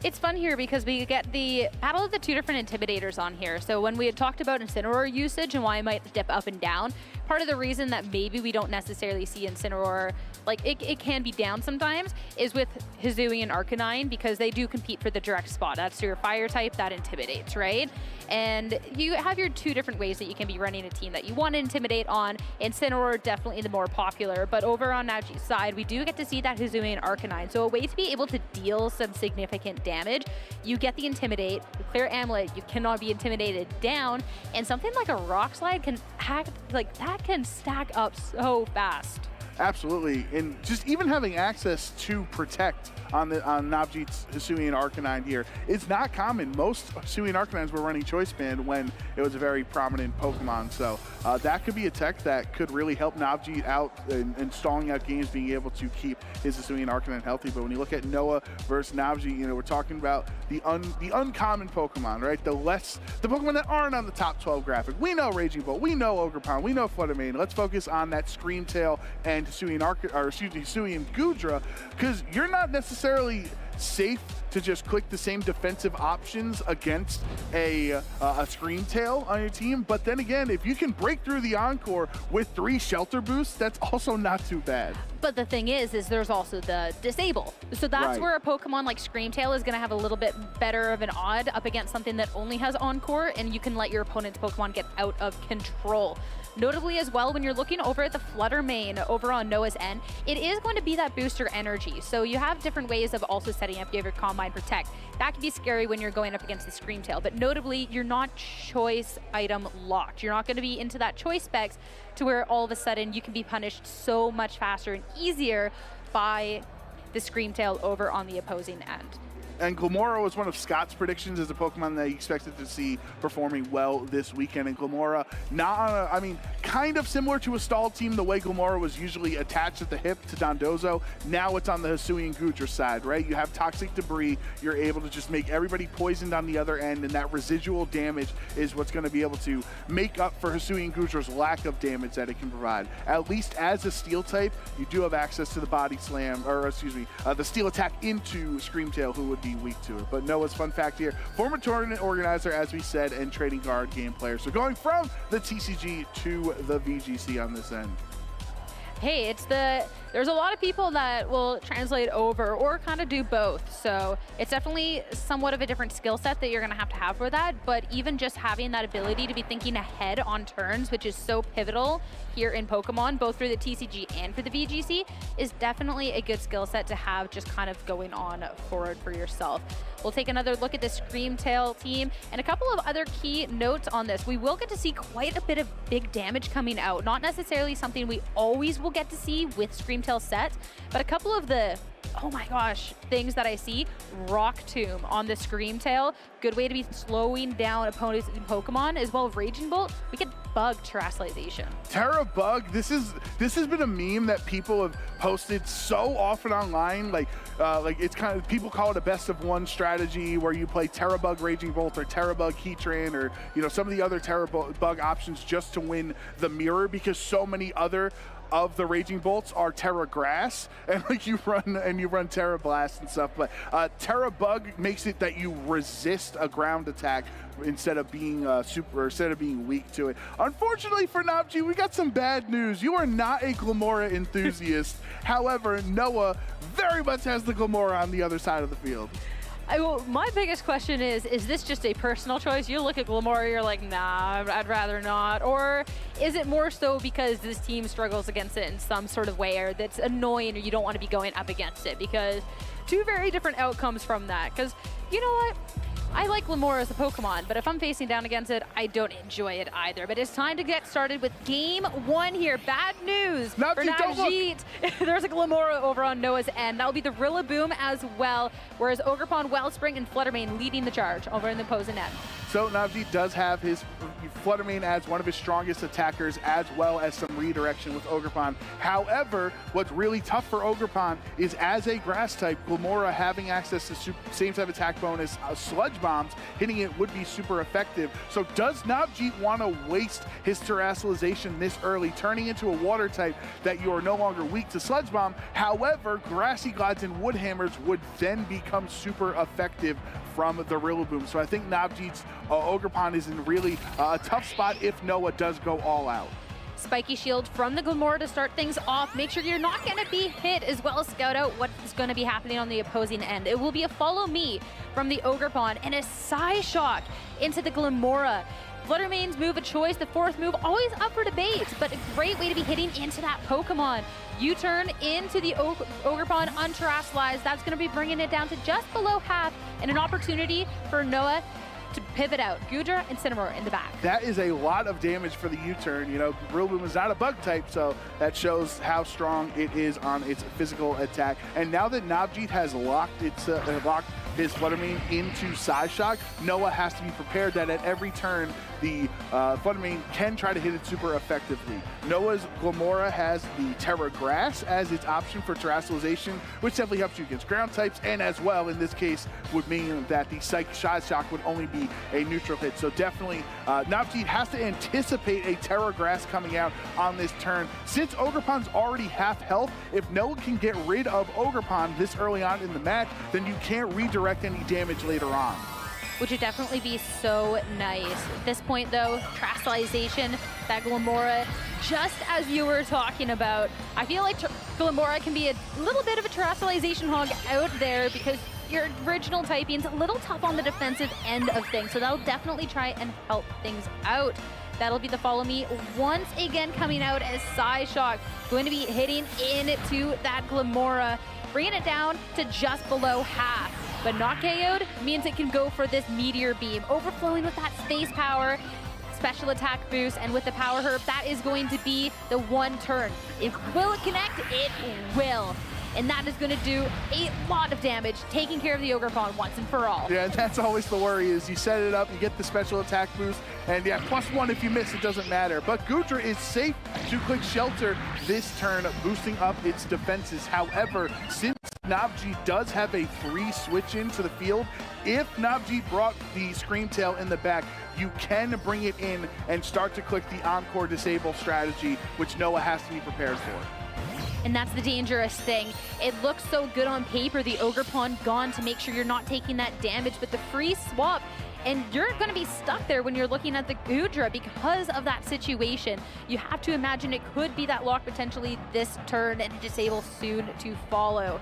It's fun here because we get the battle of the two different intimidators on here. So when we had talked about Incineroar usage and why it might dip up and down, part of the reason that maybe we don't necessarily see Incineroar, like it can be down sometimes, is with Hisui and Arcanine because they do compete for the direct spot. That's your fire type that intimidates, right? And you have your two different ways that you can be running a team that you want to intimidate on. Incineroar definitely the more popular, but over on Navji's side, we do get to see that Hisui and Arcanine. So a way to be able to deal some significant damage, you get the Intimidate, you clear Amulet, you cannot be intimidated down, and something like a Rock Slide can act like that can stack up so fast. Absolutely, and just even having access to Protect on Navji's Hisui and Arcanine here is not common. Most Hisui and Arcanines were running Choice Band when it was a very prominent Pokemon, so that could be a tech that could really help Navji out in stalling out games, being able to keep his Hisui and Arcanine healthy. But when you look at Noah versus Navji, you know, we're talking about the uncommon Pokemon, right? The Pokemon that aren't on the top 12 graphic. We know Raging Bolt, we know Ogerpon, we know Fluttermane. Let's focus on that Scream Tail and Hisui and Goodra, because you're not necessarily safe to just click the same defensive options against a Scream Tail on your team. But then again, if you can break through the Encore with 3 Shelter Boosts, that's also not too bad. But the thing is there's also the Disable. So that's where a Pokemon like Scream Tail is going to have a little bit better of an odd up against something that only has Encore, and you can let your opponent's Pokemon get out of control. Notably as well, when you're looking over at the Fluttermane over on Noah's end, it is going to be that booster energy. So you have different ways of also setting up. You have your Combine Protect. That can be scary when you're going up against the Scream Tail, but notably, you're not choice item locked. You're not going to be into that choice specs to where all of a sudden you can be punished so much faster and easier by the Scream Tail over on the opposing end. And Glimmora was one of Scott's predictions as a Pokemon that he expected to see performing well this weekend. And Glimmora, not on a, I mean, kind of similar to a stall team, the way Glimmora was usually attached at the hip to Dondozo. Now it's on the Hisui and Goodra side, right? You have Toxic Debris. You're able to just make everybody poisoned on the other end, and that residual damage is what's going to be able to make up for Hisui and Goodra's lack of damage that it can provide. At least as a Steel type, you do have access to the Body Slam, or excuse me, the Steel Attack into Scream Tail, who would be weak to it. But Noah's fun fact here, former tournament organizer, as we said, and trading card game player. So going from the TCG to the VGC on this end. Hey, there's a lot of people that will translate over or kind of do both. So it's definitely somewhat of a different skill set that you're going to have for that. But even just having that ability to be thinking ahead on turns, which is so pivotal here in Pokemon, both for the TCG and for the VGC, is definitely a good skill set to have just kind of going on forward for yourself. We'll take another look at the Scream Tail team and a couple of other key notes on this. We will get to see quite a bit of big damage coming out. Not necessarily something we always will get to see with Scream Tail set, but a couple of the, oh my gosh, things that I see. Rock Tomb on the Scream Tail. Good way to be slowing down opponents in Pokemon, as well as Raging Bolt. We get Bug Terrestrialization. Terra Bug, this has been a meme that people have posted so often online. Like it's kind of, people call it a best of one strategy where you play Terra Bug Raging Bolt or Terra Bug Heatran, or some of the other Terra Bug options just to win the mirror, because so many other of the Raging Bolts are Terra Grass, and like you run Terra Blast and stuff. But Terra Bug makes it that you resist a ground attack instead of being being weak to it. Unfortunately for Navji, we got some bad news. You are not a Glimmora enthusiast. However, Noah very much has the Glimmora on the other side of the field. My biggest question is this just a personal choice? You look at Glimmora, you're like, nah, I'd rather not. Or is it more so because this team struggles against it in some sort of way, or that's annoying, or you don't want to be going up against it? Because two very different outcomes from that. Because you know what? I like Glimmora as a Pokemon, but if I'm facing down against it, I don't enjoy it either. But it's time to get started with game one here. Bad news for Navji. There's a Glimmora over on Noah's end. That'll be the Rillaboom as well, whereas Ogerpon, Wellspring, and Fluttermane leading the charge over in the opposing end. So Navji does have his Fluttermane as one of his strongest attackers, as well as some redirection with Ogerpon. However, what's really tough for Ogerpon is, as a grass type, Glimmora having access to same type attack bonus, Sludge Bombs, hitting it would be super effective. So does Navji want to waste his Terastallization this early, turning into a water type that you are no longer weak to Sludge Bomb? However, Grassy Glides and Wood Hammers would then become super effective from the Rillaboom. So I think Navji's Ogerpon is in really a tough spot if Noah does go all out. Spiky Shield from the Glimmora to start things off. Make sure you're not going to be hit, as well as scout out what's going to be happening on the opposing end. It will be a Follow Me from the Ogerpon and a Psyshock into the Glimmora. Fluttermane's move of choice, the fourth move, always up for debate, but a great way to be hitting into that Pokemon. U-turn into the Ogerpon unterastallized. That's going to be bringing it down to just below half, and an opportunity for Noah to pivot out. Goodra and Cinnamoroar in the back. That is a lot of damage for the U-turn. You know, Rillaboom is not a bug type, so that shows how strong it is on its physical attack. And now that Navji has locked his Fluttermane into Psyshock, Noah has to be prepared that at every turn, the Fluttermane can try to hit it super effectively. Noah's Glimmora has the Terra Grass as its option for Terastallization, which definitely helps you against ground types, and as well, in this case, would mean that the Psyshock would only be a neutral hit. So definitely, Navji has to anticipate a Terra Grass coming out on this turn. Since Ogerpon's already half health, if Noah can get rid of Ogerpon this early on in the match, then you can't redirect any damage later on. Which would definitely be so nice. At this point, though, Terastallization, that Glimmora, just as you were talking about, I feel like Glimmora can be a little bit of a Terastallization hog out there because your original typing's a little tough on the defensive end of things, so that'll definitely try and help things out. That'll be the Follow Me once again coming out as Psyshock, going to be hitting into that Glimmora, bringing it down to just below half. But not KO'd means it can go for this Meteor Beam, overflowing with that space power, special attack boost, and with the Power Herb, that is going to be the one turn. Will it connect? It will. And that is going to do a lot of damage, taking care of the Ogerpon once and for all. Yeah, that's always the worry, is you set it up, you get the special attack boost, and yeah, +1 if you miss, it doesn't matter. But Goodra is safe to click Shelter this turn, boosting up its defenses. However, since Navji does have a free switch into the field, if Navji brought the Scream Tail in the back, you can bring it in and start to click the Encore Disable strategy, which Noah has to be prepared for. And that's the dangerous thing. It looks so good on paper, the Ogerpon gone, to make sure you're not taking that damage, but the free swap, and you're going to be stuck there when you're looking at the Goodra because of that situation. You have to imagine it could be that lock potentially this turn and Disable soon to follow.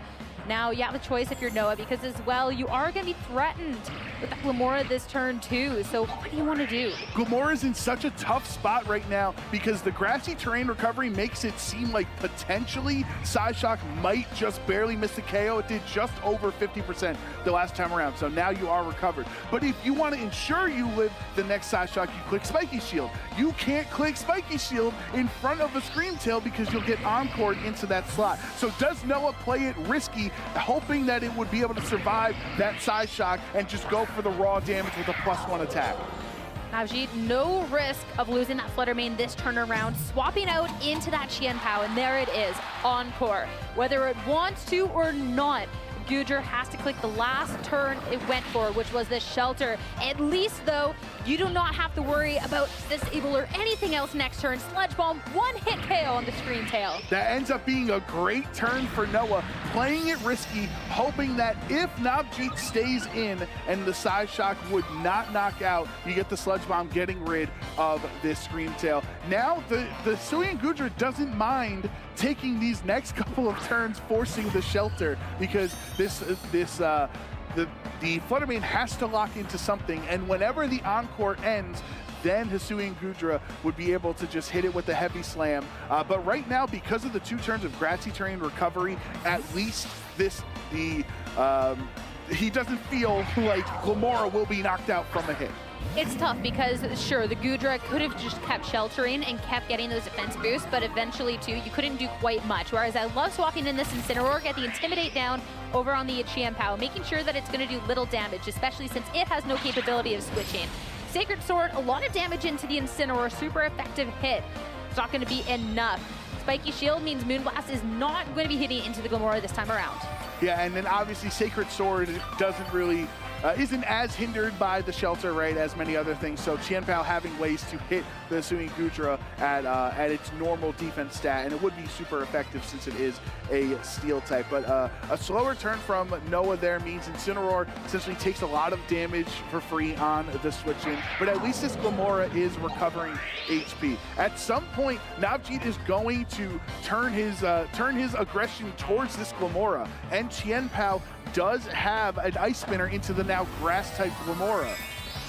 Now you have a choice if you're Noah, because as well, you are going to be threatened with the Glimmora this turn too. So what do you want to do? Glimmora in such a tough spot right now because the grassy terrain recovery makes it seem like potentially Psyshock might just barely miss the KO. It did just over 50% the last time around, so now you are recovered. But if you want to ensure you live the next Psyshock, you click Spiky Shield. You can't click Spiky Shield in front of a Scream Tail because you'll get encored into that slot. So does Noah play it risky, hoping that it would be able to survive that Psyshock and just go for the raw damage with a +1 attack? Navji, no risk of losing that Fluttermane this turn around, swapping out into that Qianpao, and there it is, Encore. Whether it wants to or not, Goodra has to click the last turn it went for, which was the Shelter. At least, though, you do not have to worry about Disable or anything else next turn. Sludge Bomb, one hit KO on the Scream Tail. That ends up being a great turn for Noah, playing it risky, hoping that if Navji stays in and the Psyshock would not knock out, you get the Sludge Bomb getting rid of this Scream Tail. Now, the Hisuian Goodra doesn't mind taking these next couple of turns, forcing the Shelter, because the Fluttermane has to lock into something, and whenever the Encore ends, then Hisuian Goodra would be able to just hit it with a heavy slam. But right now, because of the 2 turns of grassy terrain recovery, at least he doesn't feel like Glimmora will be knocked out from a hit. It's tough because, sure, the Goodra could have just kept sheltering and kept getting those defense boosts, but eventually, too, you couldn't do quite much. Whereas I love swapping in this Incineroar, get the Intimidate down over on the Qianpao, making sure that it's going to do little damage, especially since it has no capability of switching. Sacred Sword, a lot of damage into the Incineroar, super effective hit. It's not going to be enough. Spiky Shield means Moonblast is not going to be hitting into the Glamora this time around. Yeah, and then obviously Sacred Sword doesn't really, isn't as hindered by the shelter, right, as many other things. So Qianpao having ways to hit the Hisuian Goodra at its normal defense stat, and it would be super effective since it is a steel type. But a slower turn from Noah there means Incineroar essentially takes a lot of damage for free on the switch in, but at least this Glamora is recovering HP. At some point, Navji is going to turn his aggression towards this Glamora, and Qianpao does have an Ice Spinner into the now Grass-type Glamora.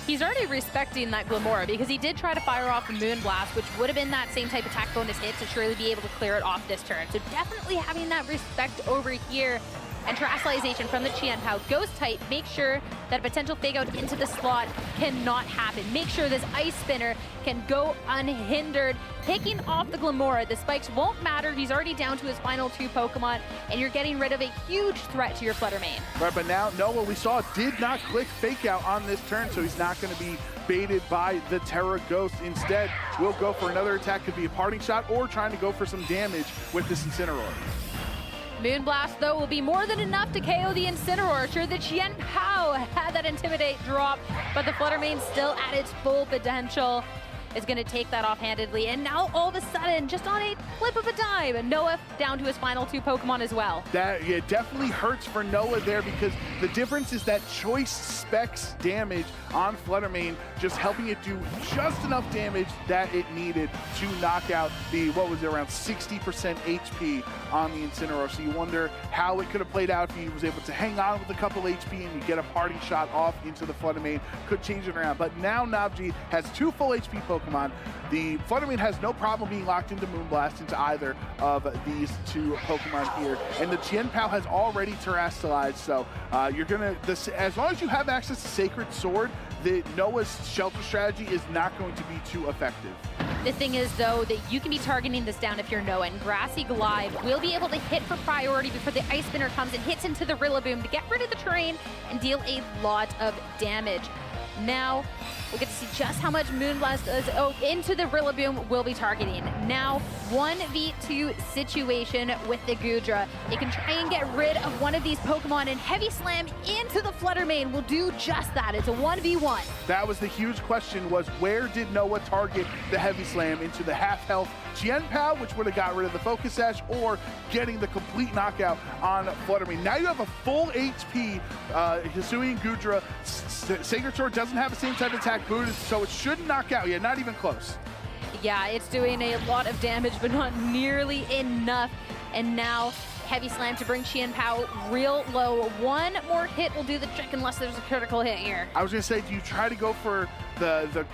He's already respecting that Glamora because he did try to fire off a Moonblast, which would have been that same type attack bonus hit to surely be able to clear it off this turn. So definitely having that respect over here. And Terrestrialization from the Qianpao. Ghost type, make sure that a potential fake out into the slot cannot happen. Make sure this Ice Spinner can go unhindered. Picking off the Glamora, the spikes won't matter. He's already down to his final 2 Pokemon, and you're getting rid of a huge threat to your Flutter Mane. Right, but now Noah, we saw, did not click fake out on this turn, so he's not going to be baited by the Terra Ghost. Instead, we'll go for another attack. Could be a parting shot or trying to go for some damage with this Incineroar. Moonblast, though, will be more than enough to KO the Incineroar. Sure, the Qianpao had that Intimidate drop, but the Flutter Mane still at its full potential. Is going to take that offhandedly, and now all of a sudden, just on a flip of a dime, Noah down to his final 2 Pokemon as well. That definitely hurts for Noah there, because the difference is that choice specs damage on Flutter Mane, just helping it do just enough damage that it needed to knock out the, what was it, around 60% HP on the Incineroar. So you wonder how it could have played out if he was able to hang on with a couple HP and you get a parting shot off into the Flutter Mane. Could change it around. But now Navji has 2 full HP Pokemon. The Flutter Mane has no problem being locked into Moonblast into either of these 2 Pokemon here. And the Qianpao has already terrestrialized, so you're gonna, as long as you have access to Sacred Sword, the Noah's shelter strategy is not going to be too effective. The thing is, though, that you can be targeting this down if you're Noah, and Grassy Glide will be able to hit for priority before the Ice Spinner comes and hits into the Rillaboom to get rid of the terrain and deal a lot of damage. Now, we'll get to see just how much Moonblast does. Oh, into the Rillaboom will be targeting. Now, 1v2 situation with the Goodra. It can try and get rid of one of these Pokemon, and Heavy Slam into the Flutter Mane will do just that. It's a 1v1. That was the huge question, was where did Noah target the Heavy Slam? Into the half-health Qianpao, which would have got rid of the Focus Sash, or getting the complete knockout on Flutter Mane. Now you have a full HP Hisuian Goodra. Sacred Sword doesn't have the same type of attack boost, so it shouldn't knock out. Yeah, not even close. Yeah, it's doing a lot of damage, but not nearly enough. And now, Heavy Slam to bring Qianpao real low. One more hit will do the trick unless there's a critical hit here. I was going to say, do you try to go for the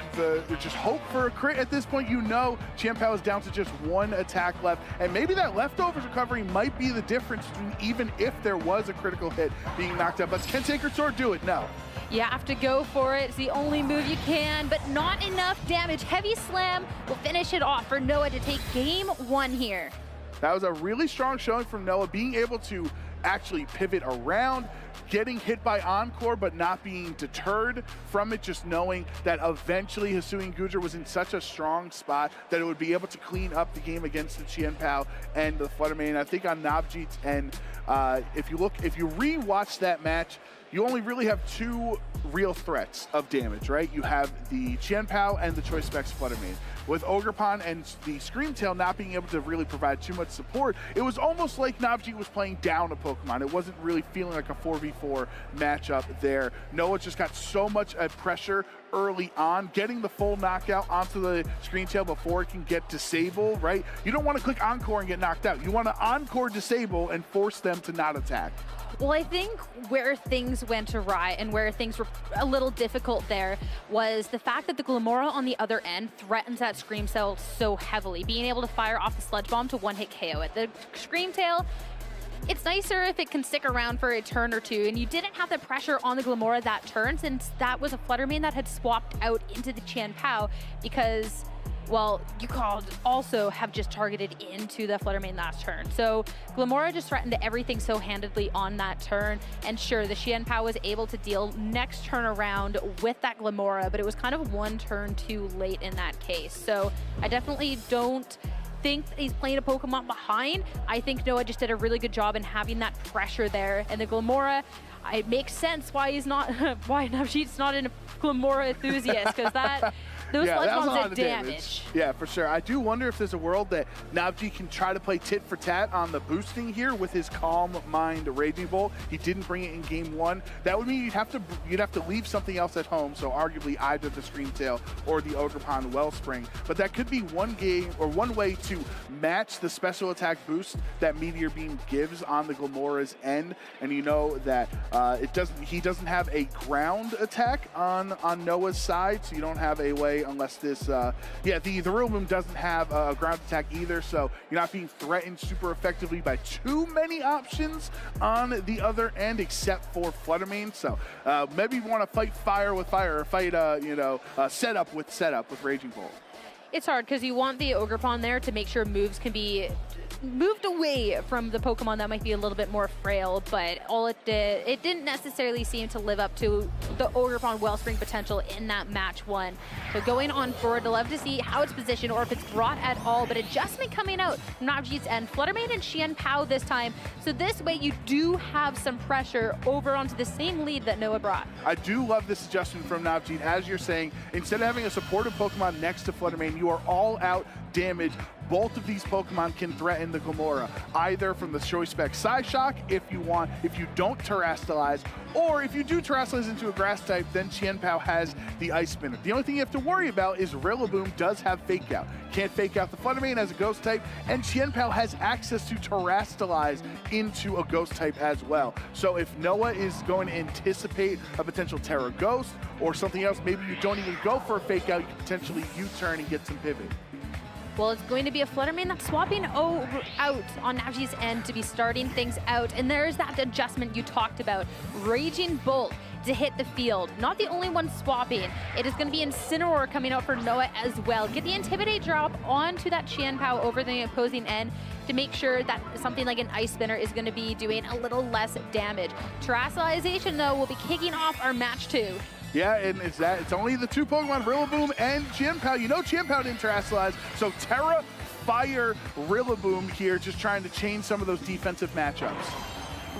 just hope for a crit at this point? You know Qianpao is down to just 1 attack left, and maybe that leftovers recovery might be the difference between even if there was a critical hit being knocked out. But can Sacred Sword do it? No. You have to go for it. It's the only move you can, but not enough damage. Heavy Slam will finish it off for Noah to take game 1 here. That was a really strong showing from Noah, being able to actually pivot around, getting hit by Encore, but not being deterred from it, just knowing that eventually Hisuian Goodra was in such a strong spot that it would be able to clean up the game against the Qianpao and the Flutter Mane. I think on Navji's end, if you re-watch that match, you only really have 2 real threats of damage, right? You have the Qianpao and the Choice Specs Flutter Mane. With Ogerpon and the Screamtail not being able to really provide too much support, it was almost like Navji was playing down a Pokemon. It wasn't really feeling like a 4v4 matchup there. Noah just got so much pressure early on, getting the full knockout onto the Screamtail before it can get Disable, right? You don't want to click Encore and get knocked out. You want to Encore Disable and force them to not attack. Well, I think where things went awry and where things were a little difficult there was the fact that the Glamora on the other end threatens that Screamtail so heavily, being able to fire off the Sludge Bomb to one-hit KO it. The Screamtail, it's nicer if it can stick around for a turn or 2, and you didn't have the pressure on the Glamora that turn, since that was a Flutter Mane that had swapped out into the Qianpao, because Well, you could also have just targeted into the Flutter Mane last turn. So Glamora just threatened everything so handedly on that turn. And sure, the Xian Pao was able to deal next turn around with that Glamora, but it was kind of one turn too late in that case. So I definitely don't think that he's playing a Pokemon behind. I think Noah just did a really good job in having that pressure there. And the Glamora, it makes sense why he's not, why Navji's not a Glamora enthusiast, because those Sludge Bombs did damage. Yeah, for sure. I do wonder if there's a world that Navji can try to play tit for tat on the boosting here with his Calm Mind Raging Bolt. He didn't bring it in game 1. That would mean you'd have to leave something else at home, so arguably either the Screamtail or the Ogerpon Wellspring. But that could be one game or one way to match the special attack boost that Meteor Beam gives on the Glamora's end. And you know that he doesn't have a ground attack on Noah's side, so you don't have a way unless this, the Rillaboom doesn't have a ground attack either, so you're not being threatened super effectively by too many options on the other end except for Flutter Mane. So maybe you want to fight fire with fire or fight, setup with Raging Bolt. It's hard because you want the Ogerpon there to make sure moves can be moved away from the Pokemon that might be a little bit more frail, but all it didn't necessarily seem to live up to the Ogerpon Wellspring potential in that match 1. So going on forward, I'd love to see how it's positioned or if it's brought at all, but adjustment coming out from Navji's end. Flutter Mane and Xian Pao this time. So this way you do have some pressure over onto the same lead that Noah brought. I do love this adjustment from Navji. As you're saying, instead of having a supportive Pokemon next to Flutter Mane, you are all out damage. Both of these Pokemon can threaten the Glamora, either from the Choice Spec Psyshock if you don't Terrastalize, or if you do Terrastalize into a Grass type, then Xian Pao has the Ice Spinner. The only thing you have to worry about is Rillaboom does have Fake Out. Can't Fake Out the Flutter Mane as a Ghost type, and Xian Pao has access to Terrastalize into a Ghost type as well. So if Noah is going to anticipate a potential Terra Ghost or something else, maybe you don't even go for a Fake Out, you can potentially U-turn and get some pivot. Well, it's going to be a Flutter Mane that's swapping out on Navji's end to be starting things out. And there's that adjustment you talked about. Raging Bolt to hit the field. Not the only one swapping. It is going to be Incineroar coming out for Noah as well. Get the Intimidate drop onto that Xian Pao over the opposing end to make sure that something like an Ice Spinner is going to be doing a little less damage. Terrastalization, though, will be kicking off our match 2. Yeah, and it's only the 2 Pokemon, Rillaboom and Xian Pao. You know Xian Pao didn't Terrastalize, so Terra, Fire, Rillaboom here, just trying to change some of those defensive matchups.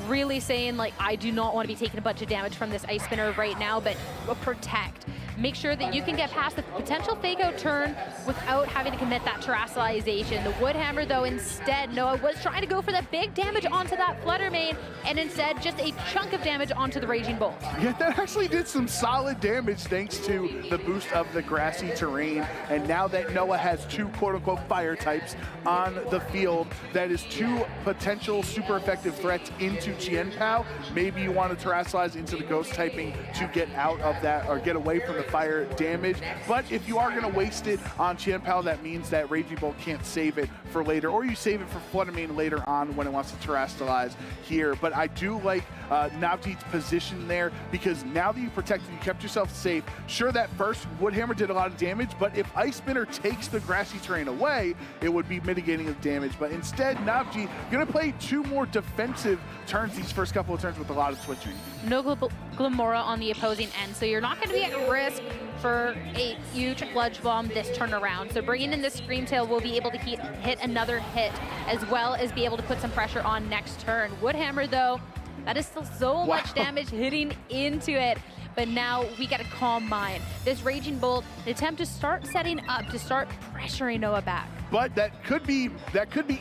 Really saying, like, I do not want to be taking a bunch of damage from this Ice Spinner right now, but protect. Make sure that you can get past the potential Fake Out turn without having to commit that Terrastalization. The Woodhammer, though, instead, Noah was trying to go for the big damage onto that Flutter Mane, and instead just a chunk of damage onto the Raging Bolt. Yeah, that actually did some solid damage thanks to the boost of the grassy terrain. And now that Noah has 2 quote-unquote fire types on the field, that is 2 potential super effective threats into Xian Pao. Maybe you want to Terrastalize into the Ghost typing to get out of that or get away from the fire damage. But if you are going to waste it on Xian Pao, that means that Raging Bolt can't save it for later, or you save it for Flutter Mane later on when it wants to Terrastalize here. But I do like Navji's position there, because now that you protected, you kept yourself safe. Sure, that first Woodhammer did a lot of damage, but if Ice Spinner takes the grassy terrain away, it would be mitigating the damage. But instead, Navji going to play 2 more defensive turns these first couple of turns with a lot of switching. No Glamora on the opposing end, so you're not going to be at risk for a huge Sludge Bomb this turn around. So bringing in this Screamtail will be able to hit another hit, as well as be able to put some pressure on next turn. Woodhammer, though, that is still so much damage hitting into it. But now we get a Calm Mind. This Raging Bolt, an attempt to start setting up, to start pressuring Noah back. But that could be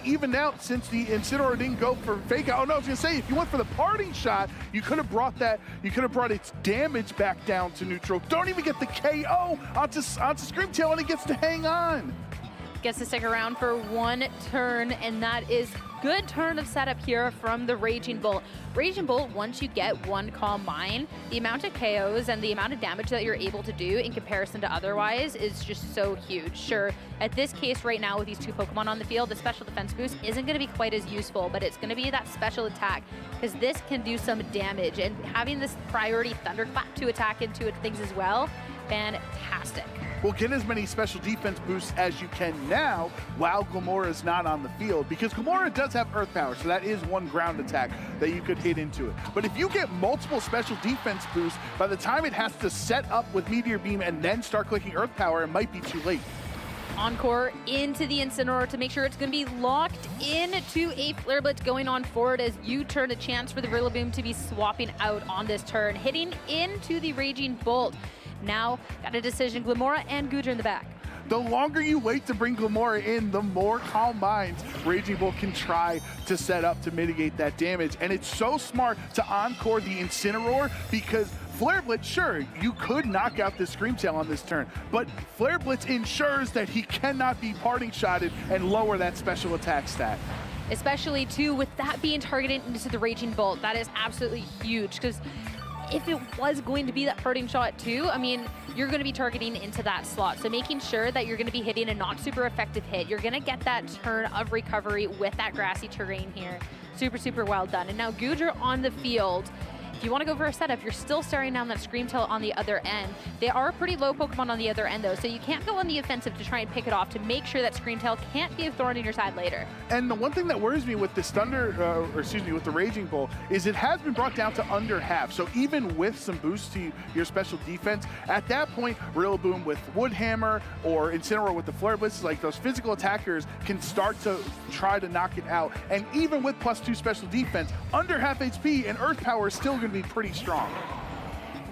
evened out since the Incineroar didn't go for Fake Out. Oh no, I was gonna say, if you went for the parting shot, you could have brought its damage back down to neutral. Don't even get the KO onto Screamtail, and it gets to hang on. Gets to stick around for 1 turn, and that is good turn of setup here from the Raging Bolt. Raging Bolt, once you get 1 Calm Mind, the amount of KOs and the amount of damage that you're able to do in comparison to otherwise is just so huge. Sure, at this case right now with these 2 Pokemon on the field, the special defense boost isn't going to be quite as useful, but it's going to be that special attack, because this can do some damage, and having this priority Thunderclap to attack into things as well fantastic. Well, get as many special defense boosts as you can now while Glamora is not on the field, because Glamora does have Earth Power, so that is one ground attack that you could hit into it. But if you get multiple special defense boosts, by the time it has to set up with Meteor Beam and then start clicking Earth Power, it might be too late. Encore into the Incineroar to make sure it's going to be locked into a Flare Blitz going on forward as you turn a chance for the Rillaboom to be swapping out on this turn, hitting into the Raging Bolt. Now, got a decision, Glamora and Goodra in the back. The longer you wait to bring Glamora in, the more Calm Minds Raging Bolt can try to set up to mitigate that damage. And it's so smart to Encore the Incineroar, because Flare Blitz, sure, you could knock out this Scream Tail on this turn, but Flare Blitz ensures that he cannot be parting shotted and lower that special attack stat. Especially, too, with that being targeted into the Raging Bolt. That is absolutely huge, because if it was going to be that parting shot too, I mean, you're going to be targeting into that slot. So making sure that you're going to be hitting a not super effective hit. You're going to get that turn of recovery with that grassy terrain here. Super, super well done. And now Goodra on the field. If you want to go for a setup, you're still staring down that Scream Tail on the other end. They are pretty low Pokemon on the other end, though, so you can't go on the offensive to try and pick it off to make sure that Scream Tail can't be a thorn in your side later. And the one thing that worries me with this with the Raging Bull is it has been brought down to under half. So even with some boosts to your special defense, at that point, Rillaboom with Wood Hammer or Incineroar with the Flare Blitz, like those physical attackers can start to try to knock it out. And even with +2 special defense, under half HP and Earth Power is still going to be pretty strong.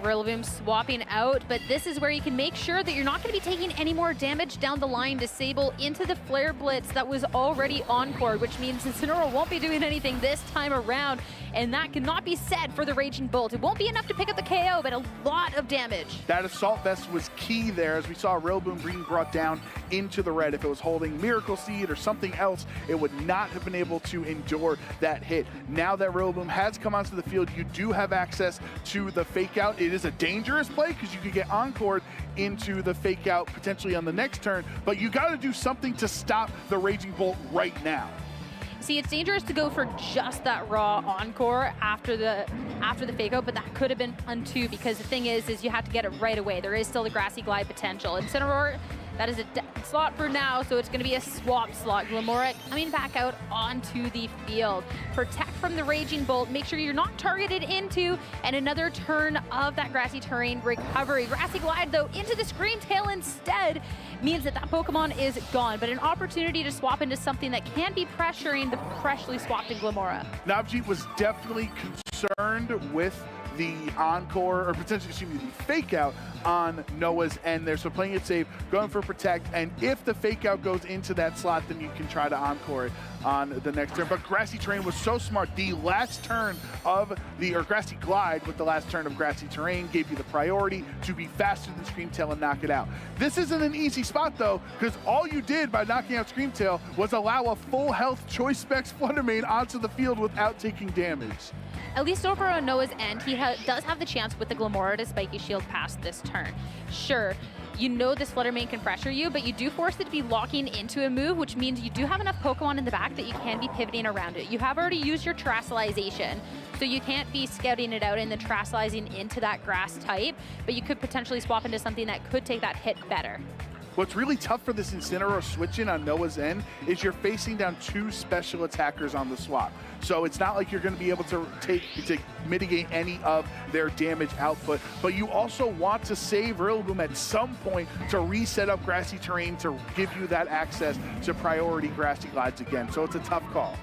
Rillaboom swapping out, but this is where you can make sure that you're not going to be taking any more damage down the line. Disable into the Flare Blitz that was already Encore, which means Incineroar won't be doing anything this time around, and that cannot be said for the Raging Bolt. It won't be enough to pick up the KO, but a lot of damage. That Assault Vest was key there, as we saw Rillaboom being brought down into the red. If it was holding Miracle Seed or something else, it would not have been able to endure that hit. Now that Rillaboom has come onto the field, you do have access to the Fake Out. It is a dangerous play because you could get encored into the Fake Out potentially on the next turn, but you got to do something to stop the Raging Bolt right now. See, it's dangerous to go for just that raw Encore after the Fake Out, but that could have been fun too, because the thing is you have to get it right away. There is still the Grassy Glide potential. Incineroar, that is a dead slot for now, so it's going to be a swap slot. Glamora coming back out onto the field. Protect from the Raging Bolt. Make sure you're not targeted into, and another turn of that Grassy Terrain recovery. Grassy Glide, though, into the Scream Tail instead means that that Pokemon is gone, but an opportunity to swap into something that can be pressuring the freshly swapped in Glamora. Navji was definitely concerned with the Encore, or potentially, excuse me, the Fake Out on Noah's end there. So playing it safe, going for Protect, and if the Fake Out goes into that slot, then you can try to Encore it on the next turn. But Grassy Terrain was so smart. The last turn of or Grassy Glide with the last turn of Grassy Terrain gave you the priority to be faster than Scream Tail and knock it out. This isn't an easy spot though, because all you did by knocking out Scream Tail was allow a full health Choice Specs Flutter Mane onto the field without taking damage. At least over on Noah's end, he does have the chance with the Glamora to Spiky Shield past this turn. Sure, you know this Flutter Mane can pressure you, but you do force it to be locking into a move, which means you do have enough Pokemon in the back that you can be pivoting around it. You have already used your Terastallization, so you can't be scouting it out and then Terastallizing into that grass type, but you could potentially swap into something that could take that hit better. What's really tough for this Incineroar switch-in on Noah's end is you're facing down 2 special attackers on the swap. So it's not like you're going to be able to mitigate any of their damage output, but you also want to save Rillaboom at some point to reset up Grassy Terrain to give you that access to priority Grassy Glides again. So it's a tough call.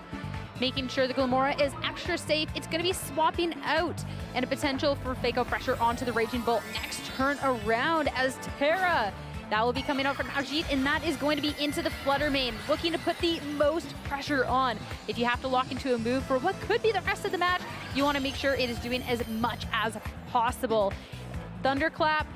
Making sure the Glamora is extra safe. It's going to be swapping out, and a potential for Fake Out pressure onto the Raging Bolt next turn around as Terra. That will be coming out from Navji, and that is going to be into the Flutter Mane, looking to put the most pressure on. If you have to lock into a move for what could be the rest of the match, you want to make sure it is doing as much as possible. Thunderclap,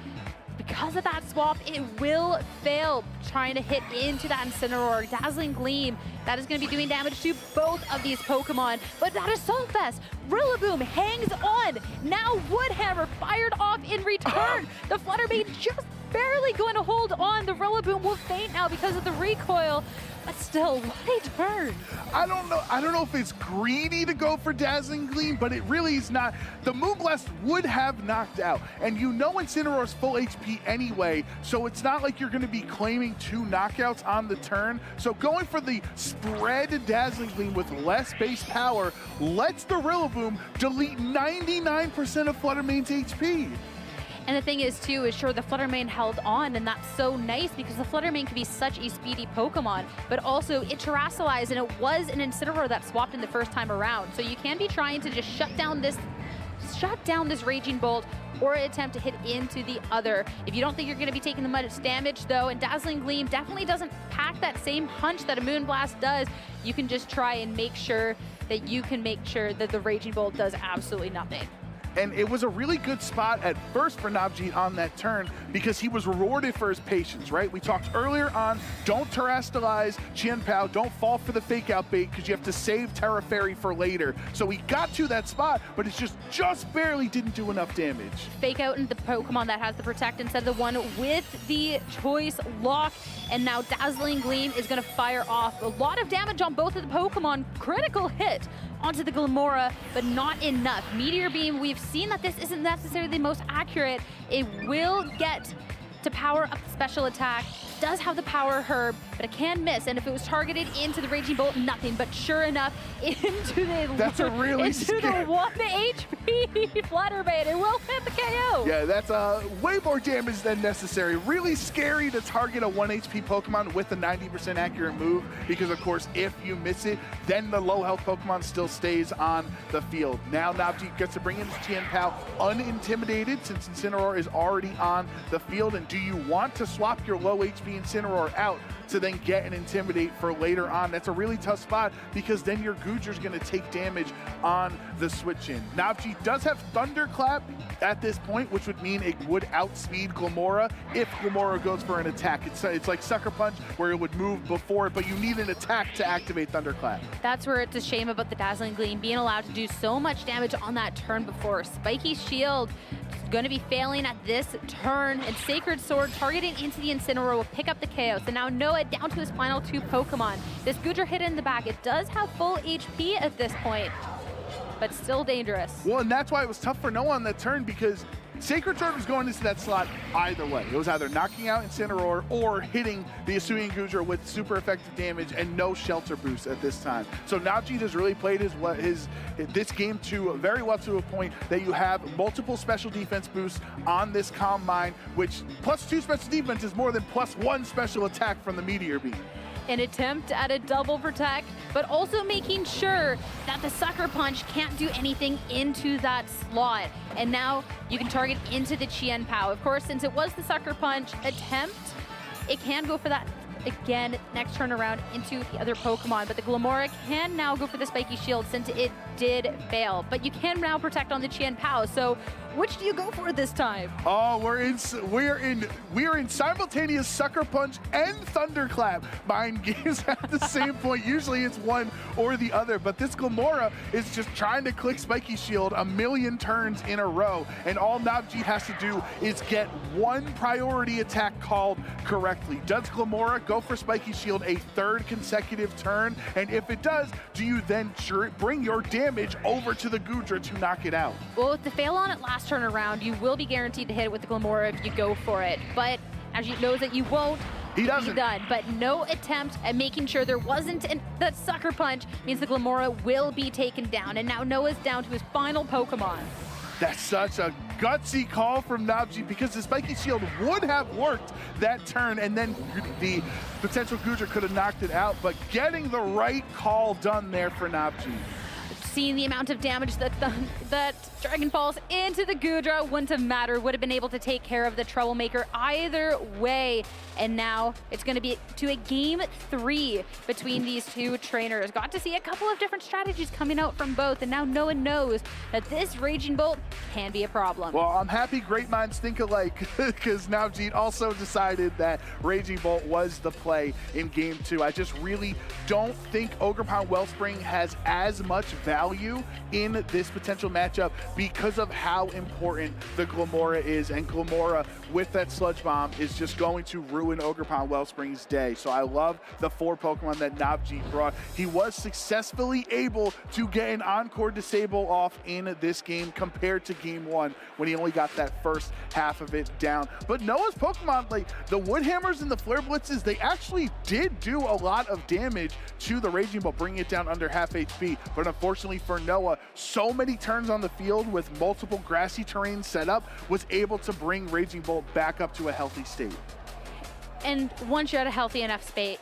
because of that swap, it will fail trying to hit into that Incineroar. Dazzling Gleam, that is going to be doing damage to both of these Pokemon. But that Assault Vest, Rillaboom hangs on. Now Wood Hammer fired off in return. The Flutter Mane just barely going to hold on. The Rillaboom will faint now because of the recoil. But still, what a turn. I don't know if it's greedy to go for Dazzling Gleam, but it really is not. The Moonblast would have knocked out, and you know Incineroar's full HP anyway, so it's not like you're going to be claiming 2 knockouts on the turn. So going for the spread Dazzling Gleam with less base power lets the Rillaboom delete 99% of Fluttermane's HP. And the thing is, too, is sure, the Fluttermane held on, and that's so nice because the Fluttermane can be such a speedy Pokemon, but also it terrestrialized, and it was an Incineroar that swapped in the first time around. So you can be trying to just shut down this Raging Bolt or attempt to hit into the other. If you don't think you're going to be taking the much damage, though, and Dazzling Gleam definitely doesn't pack that same punch that a Moonblast does, you can just try and make sure that the Raging Bolt does absolutely nothing. And it was a really good spot at first for Navji on that turn because he was rewarded for his patience, right? We talked earlier on, don't terrestrialize Chien-Pao, don't fall for the fake out bait because you have to save Terra Fairy for later. So he got to that spot, but it's just barely didn't do enough damage. Fake out into the Pokemon that has the Protect instead of the one with the Choice Lock. And now Dazzling Gleam is going to fire off a lot of damage on both of the Pokemon. Critical hit onto the Glimmora, but not enough. Meteor Beam, we've seen that this isn't necessarily the most accurate. It will get to power up the special attack. Does have the Power Herb, but it can miss. And if it was targeted into the Raging Bolt, nothing. But sure enough, into the That's a really into the 1 HP Fluttermane. It will hit the KO. Yeah, that's way more damage than necessary. Really scary to target a 1 HP Pokemon with a 90% accurate move because, of course, if you miss it, then the low health Pokemon still stays on the field. Now Navji gets to bring in his Chien-Pao unintimidated since Incineroar is already on the field. And do you want to swap your low HP Incineroar out to then get an Intimidate for later on? That's a really tough spot because then your Gujar's going to take damage on the switch in. Navji does have Thunderclap at this point, which would mean it would outspeed Glimmora if Glimmora goes for an attack. It's like Sucker Punch where it would move before it, but you need an attack to activate Thunderclap. That's where it's a shame about the Dazzling Gleam being allowed to do so much damage on that turn before. Spiky Shield going to be failing at this turn, and Sacred Sword targeting into the Incineroar will pick up the KO. So now Noah down to his final 2 Pokemon. This Gujar hit in the back. It does have full HP at this point, but still dangerous. Well, and that's why it was tough for Noah on that turn because Sacred Sword was going into that slot either way. It was either knocking out Incineroar or hitting the Hisuian Gujar with super effective damage and no shelter boost at this time. So Navji has really played this game very well to a point that you have multiple special defense boosts on this Calm Mind, which +2 special defense is more than +1 special attack from the Meteor Beam. An attempt at a double protect, but also making sure that the Sucker Punch can't do anything into that slot. And now you can target into the Chien-Pao. Of course, since it was the Sucker Punch attempt, it can go for that again next turn around into the other Pokemon, but the Glimmora can now go for the Spiky Shield since it did fail. But you can now protect on the Chien-Pao, so which do you go for this time? Oh, we're in simultaneous Sucker Punch and Thunderclap mind games at the same point. Usually it's one or the other, but this Glimmora is just trying to click Spiky Shield a million turns in a row, and all Navji has to do is get 1 priority attack called correctly. Does Glimmora go for Spiky Shield a 3rd consecutive turn? And if it does, do you then bring your damage over to the Gujar to knock it out? Well, with the fail on it last turn around, you will be guaranteed to hit it with the Glimmora if you go for it. But as you know that you won't, he doesn't. Be done. But no attempt at making sure there wasn't that Sucker Punch means the Glimmora will be taken down. And now Noah's down to his final Pokemon. That's such a gutsy call from Navji because the Spiky Shield would have worked that turn and then the potential Gujar could have knocked it out, but getting the right call done there for Navji. Seeing the amount of damage that Dragon Falls into the Gujar wouldn't have mattered, would have been able to take care of the Troublemaker either way. And now it's going to be to a game 3 between these 2 trainers. Got to see a couple of different strategies coming out from both, and now Noah knows that this Raging Bolt can be a problem. Well, I'm happy great minds think alike because Navji also decided that Raging Bolt was the play in game 2. I just really don't think Ogerpon Wellspring has as much value value in this potential matchup because of how important the Glamora is, and Glamora with that Sludge Bomb is just going to ruin Ogerpon Wellspring's day. So I love the 4 Pokemon that Navji brought. He was successfully able to get an Encore Disable off in this game compared to game 1 when he only got that first half of it down. But Noah's Pokemon, like the Wood Hammers and the Flare Blitzes, they actually did do a lot of damage to the Raging Bolt, bringing it down under half HP. But unfortunately for Noah, so many turns on the field with multiple grassy terrain set up was able to bring Raging Bolt back up to a healthy state. And once you're at a healthy enough space,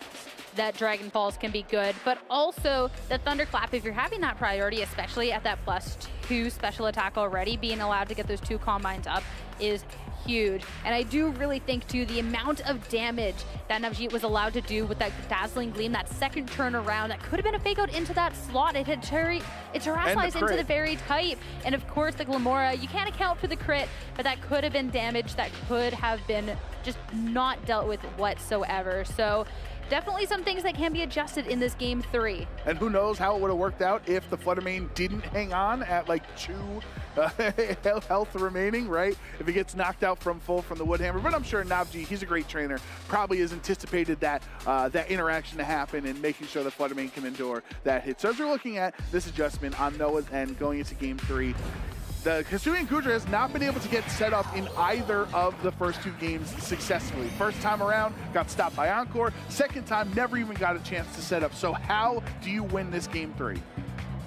that Dragon Balls can be good, but also the Thunderclap, if you're having that priority, especially at that +2 special attack already, being allowed to get those 2 Calm Minds up is huge. And I do really think too, the amount of damage that Navji was allowed to do with that Dazzling Gleam, that second turn around, that could have been a fake out into that slot. It had terrestrialized into the very type. And of course the Glamora, you can't account for the crit, but that could have been damage that could have been just not dealt with whatsoever. So definitely some things that can be adjusted in this game 3. And who knows how it would have worked out if the Fluttermane didn't hang on at like 2 health remaining, right? If he gets knocked out from full from the Woodhammer. But I'm sure Navji, he's a great trainer, probably has anticipated that that interaction to happen and making sure the Fluttermane can endure that hit. So as we're looking at this adjustment on Noah's end going into game 3, the Hisuian Goodra has not been able to get set up in either of the first 2 games successfully. First time around, got stopped by Encore. Second time, never even got a chance to set up. So how do you win this game 3?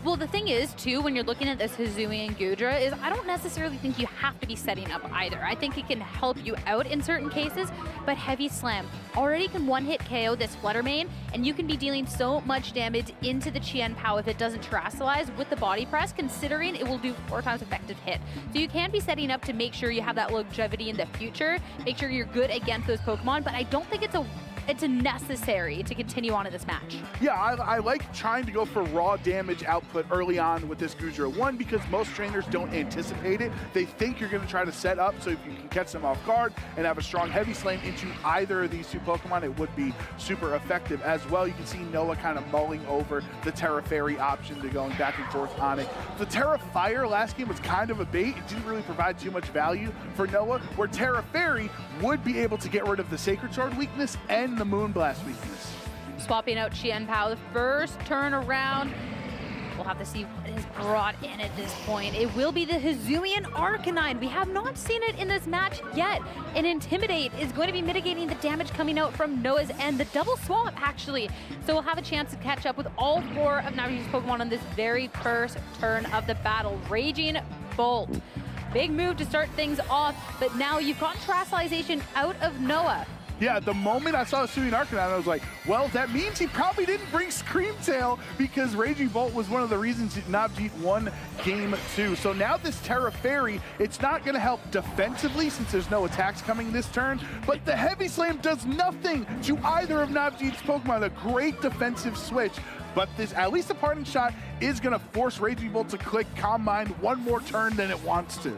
Well, the thing is, too, when you're looking at this Hisuian Goodra, is I don't necessarily think you have to be setting up either. I think it can help you out in certain cases, but Heavy Slam already can one-hit KO this Fluttermane, and you can be dealing so much damage into the Chien Pao if it doesn't terrestrialize with the Body Press, considering it will do 4 times effective hit. So you can be setting up to make sure you have that longevity in the future, make sure you're good against those Pokemon, but I don't think it's a necessary to continue on in this match. Yeah, I like trying to go for raw damage output early on with this Goodra. 1, because most trainers don't anticipate it. They think you're going to try to set up, so if you can catch them off guard and have a strong Heavy Slam into either of these 2 Pokemon, it would be super effective as well. You can see Noah kind of mulling over the Terra Fairy option to going back and forth on it. The Terra Fire last game was kind of a bait. It didn't really provide too much value for Noah, where Terra Fairy would be able to get rid of the Sacred Sword weakness and the Moonblast weakness. Swapping out Chien Pao, the first turn around. We'll have to see what is brought in at this point. It will be the Hisuian Arcanine. We have not seen it in this match yet. And Intimidate is going to be mitigating the damage coming out from Noah's end. The double swap, actually. So we'll have a chance to catch up with all 4 of Navji's Pokemon on this very first turn of the battle. Raging Bolt. Big move to start things off, but now you've got terrestrialization out of Noah. Yeah, the moment I saw Hisuian Arcanine, I was like, well, that means he probably didn't bring Screamtail, because Raging Bolt was one of the reasons Navji won game 2. So now this Terra Fairy, it's not going to help defensively since there's no attacks coming this turn, but the Heavy Slam does nothing to either of Navji's Pokemon. A great defensive switch. But this, at least the Parting Shot is going to force Raging Bolt to click Calm Mind 1 more turn than it wants to.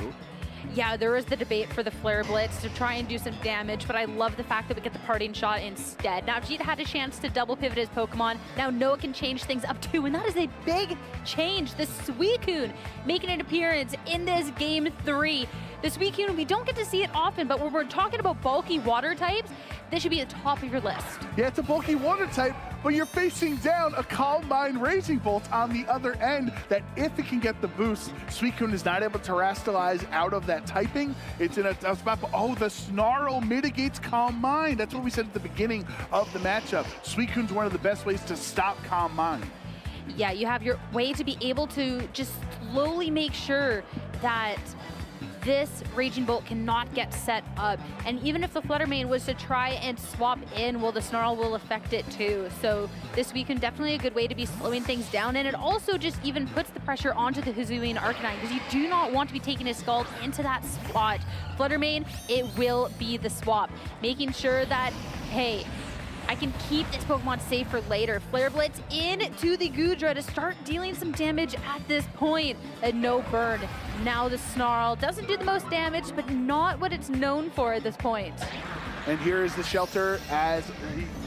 Yeah, there was the debate for the Flare Blitz to try and do some damage, but I love the fact that we get the Parting Shot instead. Now, Vegeta had a chance to double pivot his Pokemon. Now Noah can change things up too, and that is a big change. The Suicune making an appearance in this game 3. The Suicune, we don't get to see it often, but when we're talking about bulky water types, this should be at the top of your list. Yeah, it's a bulky water type, but you're facing down a Calm Mind Raging Bolt on the other end that if it can get the boost, Suicune is not able to terrestrialize out of that typing. It's in a spot, oh, the Snarl mitigates Calm Mind. That's what we said at the beginning of the matchup. Suicune's one of the best ways to stop Calm Mind. Yeah, you have your way to be able to just slowly make sure that this Raging Bolt cannot get set up. And even if the Fluttermane was to try and swap in, well, the Snarl will affect it too. So this Suicune definitely a good way to be slowing things down. And it also just even puts the pressure onto the Hisuian Arcanine, because you do not want to be taking his Scald into that spot. Fluttermane, it will be the swap. Making sure that, hey, I can keep this Pokemon safe for later. Flare Blitz into the Goodra to start dealing some damage at this point. A no burn. Now the Snarl doesn't do the most damage, but not what it's known for at this point. And here is the shelter as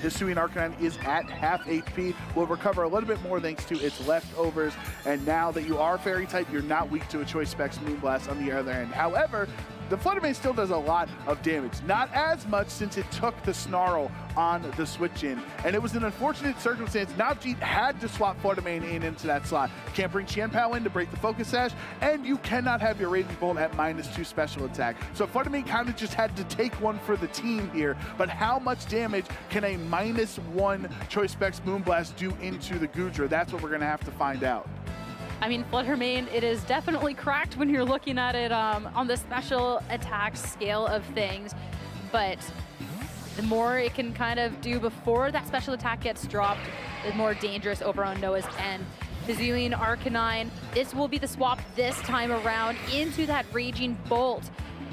Hisuian Arcanine is at half HP. Will recover a little bit more thanks to its leftovers. And now that you are fairy type, you're not weak to a Choice Specs Moonblast on the other end. However, the Flutter Mane still does a lot of damage. Not as much since it took the Snarl on the switch in. And it was an unfortunate circumstance. Navji had to swap Flutter Mane into that slot. Can't bring Qianpao in to break the Focus Sash, and you cannot have your Raging Bolt at -2 special attack. So Flutter Mane kind of just had to take one for the team here. But how much damage can a -1 Choice Specs Moonblast do into the Goodra? That's what we're going to have to find out. I mean, Flutter Mane, it is definitely cracked when you're looking at it on the special attack scale of things. But the more it can kind of do before that special attack gets dropped, the more dangerous over on Noah's end. Hisuian Arcanine, this will be the swap this time around into that Raging Bolt.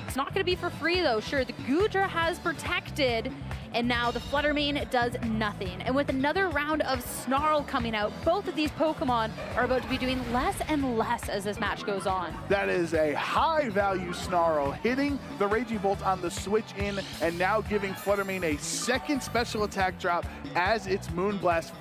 It's not going to be for free, though. Sure, the Goodra has protected, and now the Flutter Mane does nothing. And with another round of Snarl coming out, both of these Pokemon are about to be doing less and less as this match goes on. That is a high-value Snarl, hitting the Raging Bolt on the switch in, and now giving Flutter Mane a second special attack drop as its Moonblast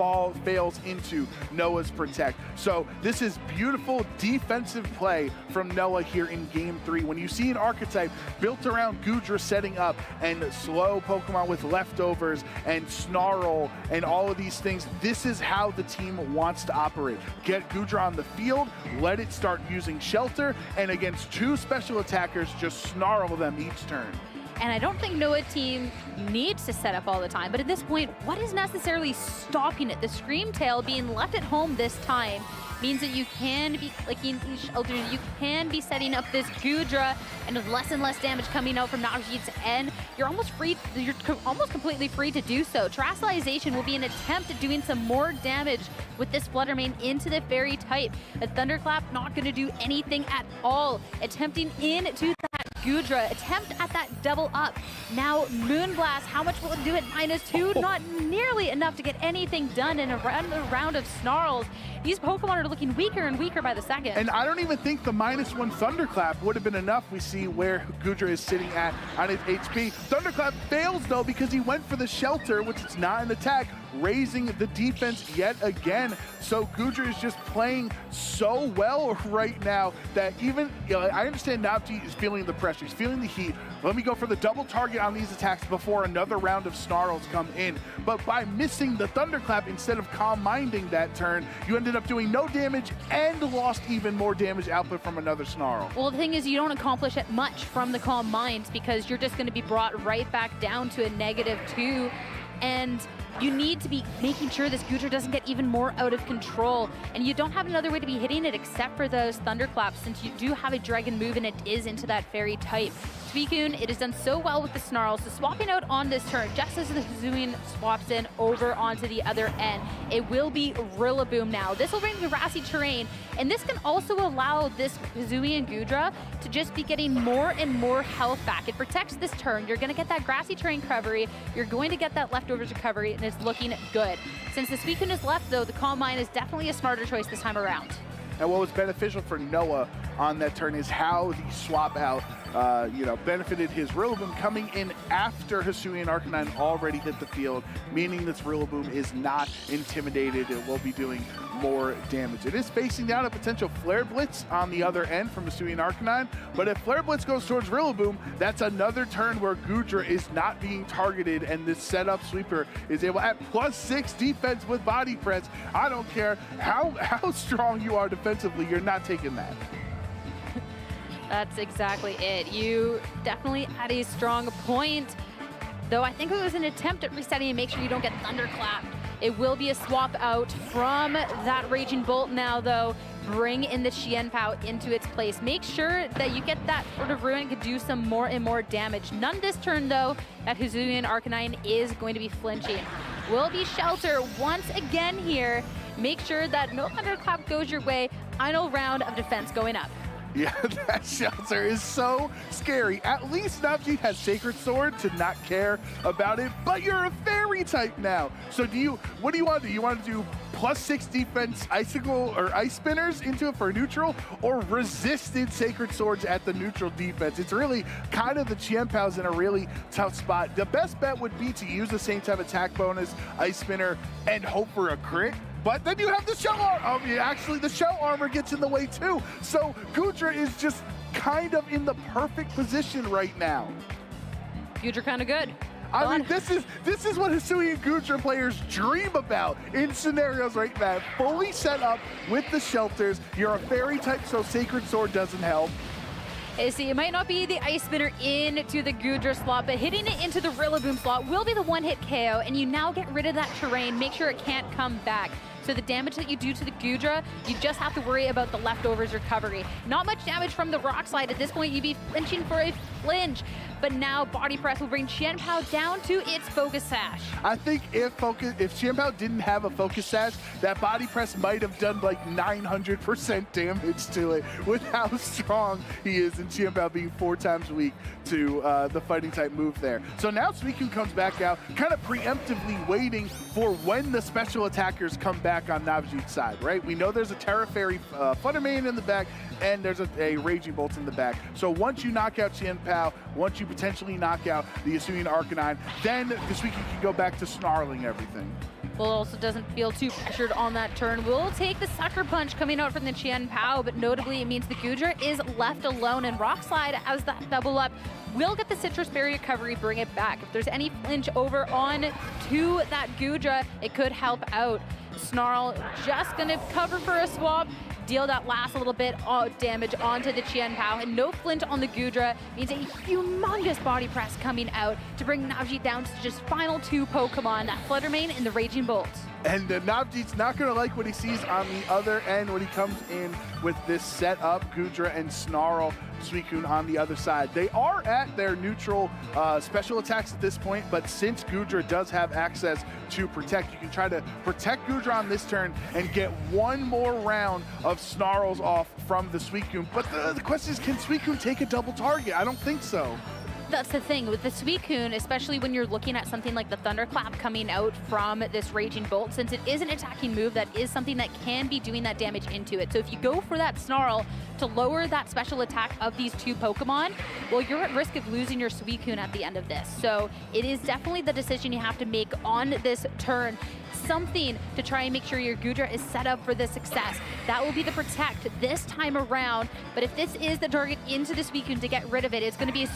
fails into Noah's Protect. So this is beautiful defensive play from Noah here in Game 3. When you see an archetype built around Goodra setting up and slow Pokemon with leftovers and Snarl and all of these things, this is how the team wants to operate. Get Goodra on the field, let it start using Shelter, and against 2 special attackers, just Snarl them each turn. And I don't think Noah team needs to set up all the time, but at this point, what is necessarily stopping it? The Scream Tail being left at home this time means that you can be clicking these shelters, you can be setting up this Goodra, and with less and less damage coming out from Navji's end, you're almost completely free to do so. Terastallization will be an attempt at doing some more damage with this Flutter Mane into the Fairy type. A Thunderclap not going to do anything at all. Attempting into that Goodra, attempt at that double up. Now Moonblast, how much will it do at -2? Not nearly enough to get anything done in a round of Snarls. These Pokemon are looking weaker and weaker by the second. And I don't even think the -1 Thunderclap would have been enough. We see where Goodra is sitting at on his HP. Thunderclap fails though because he went for the Shelter, which is not an attack, raising the defense yet again. So Goodra is just playing so well right now that even, I understand Navji is feeling the pressure, he's feeling the heat. Let me go for the double target on these attacks before another round of Snarls come in. But by missing the Thunderclap instead of Calm Minding that turn, you ended up doing no damage and lost even more damage output from another Snarl. Well, the thing is, you don't accomplish it much from the Calm Mind because you're just going to be brought right back down to a -2. And you need to be making sure this Goodra doesn't get even more out of control. And you don't have another way to be hitting it except for those Thunderclaps, since you do have a Dragon move and it is into that Fairy type. Suicune, it has done so well with the Snarls, so swapping out on this turn, just as the Hisuian swaps in over onto the other end, it will be Rillaboom now. This will bring the grassy terrain, and this can also allow this Hisuian Goodra to just be getting more and more health back. It protects this turn. You're going to get that grassy terrain recovery, you're going to get that leftovers recovery, and it's looking good. Since the Suicune is left, though, the Calm Mind is definitely a smarter choice this time around. And what was beneficial for Noah on that turn is how the swap out benefited his Rillaboom coming in after Hisuian Arcanine already hit the field, meaning this Rillaboom is not intimidated. It will be doing more damage. It is facing down a potential Flare Blitz on the other end from Hisuian Arcanine, but if Flare Blitz goes towards Rillaboom, that's another turn where Goodra is not being targeted, and this setup sweeper is able at +6 defense with body press. I don't care how strong you are defensively, you're not taking that. That's exactly it. You definitely had a strong point, though I think it was an attempt at resetting and make sure you don't get Thunderclapped. It will be a swap out from that Raging Bolt now, though. Bring in the Qianpao into its place. Make sure that you get that sort of ruin, could do some more and more damage. None this turn, though, that Hisuian Arcanine is going to be flinching. Will be Shelter once again here. Make sure that no Thunderclap goes your way. Final round of defense going up. Yeah, that shelter is so scary. At least Navji has Sacred Sword to not care about it, but you're a fairy type now. So what do you want to do? You want to do +6 defense icicle or ice spinners into it for neutral, or resisted Sacred Swords at the neutral defense? It's really kind of the Qianpao's in a really tough spot. The best bet would be to use the same type of attack bonus, ice spinner, and hope for a crit. But then you have the shell armor. Actually, the shell armor gets in the way too. So Gudra is just kind of in the perfect position right now. Gudra kind of good. I mean, this is what Hisui and Gudra players dream about in scenarios like that. Fully set up with the shelters. You're a fairy type, so Sacred Sword doesn't help. See, it might not be the Ice Spinner into the Gudra slot, but hitting it into the Rillaboom slot will be the one-hit KO, and you now get rid of that terrain, make sure it can't come back. So the damage that you do to the Gudra, you just have to worry about the leftovers recovery. Not much damage from the Rock Slide. At this point, you'd be flinching for a flinch. But now Body Press will bring Qianpao down to its Focus Sash. I think if Qianpao didn't have a Focus Sash, that Body Press might have done like 900% damage to it with how strong he is, and Qianpao being 4 times weak to the fighting type move there. So now Suicune comes back out, kind of preemptively waiting for when the special attackers come back on Navji's side, right? We know there's a Terra Fairy Flutter Mane in the back, and there's a Raging Bolt in the back. So once you knock out Qianpao, once you potentially knock out the Hisuian Arcanine, then this week you can go back to snarling everything. Well, it also doesn't feel too pressured on that turn. We'll take the Sucker Punch coming out from the Qianpao, but notably it means the Gudra is left alone, and Rock Slide as that double up will get the Citrus Berry recovery, bring it back. If there's any flinch over on to that Gudra, it could help out. Snarl just gonna cover for a swap, deal that last little bit of damage onto the Qianpao, and no flint on the Gudra means a humongous Body Press coming out to bring Navji down to just final 2 Pokemon, that Flutter Mane and the Raging Bolt. And Navji's not going to like what he sees on the other end when he comes in with this setup, Gudra and Snarl Suicune on the other side. They are at their neutral special attacks at this point, but since Gudra does have access to Protect, you can try to protect Gudra on this turn and get one more round of Snarls off from the Suicune. But the question is, can Suicune take a double target? I don't think so. That's the thing with the Suicune, especially when you're looking at something like the Thunderclap coming out from this Raging Bolt, since it is an attacking move, that is something that can be doing that damage into it. So if you go for that Snarl to lower that special attack of these 2 Pokemon, well, you're at risk of losing your Suicune at the end of this. So it is definitely the decision you have to make on this turn. Something to try and make sure your Gudra is set up for the success. That will be the Protect this time around. But if this is the target into the Suicune to get rid of it, it's going to be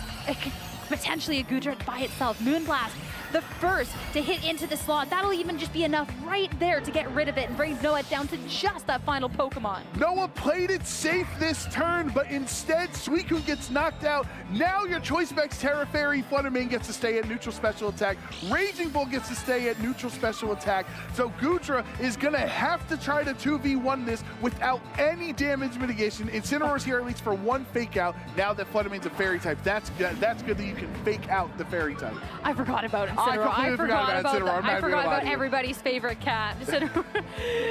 potentially a Gudra by itself. Moonblast, the first to hit into the slot. That'll even just be enough right there to get rid of it and bring Noah down to just that final Pokemon. Noah played it safe this turn, but instead Suicune gets knocked out. Now your Choice Specs Terra Fairy Flutter Mane gets to stay at neutral special attack. Raging Bull gets to stay at neutral special attack. So Gudra is gonna have to try to 2v1 this without any damage mitigation. Incineroar's here at least for one fake out. Now that Flutter Mane's a fairy type, that's good that you can fake out the fairy type. I forgot about Incineroar. I forgot about Incineroar. I forgot about everybody's favorite cat.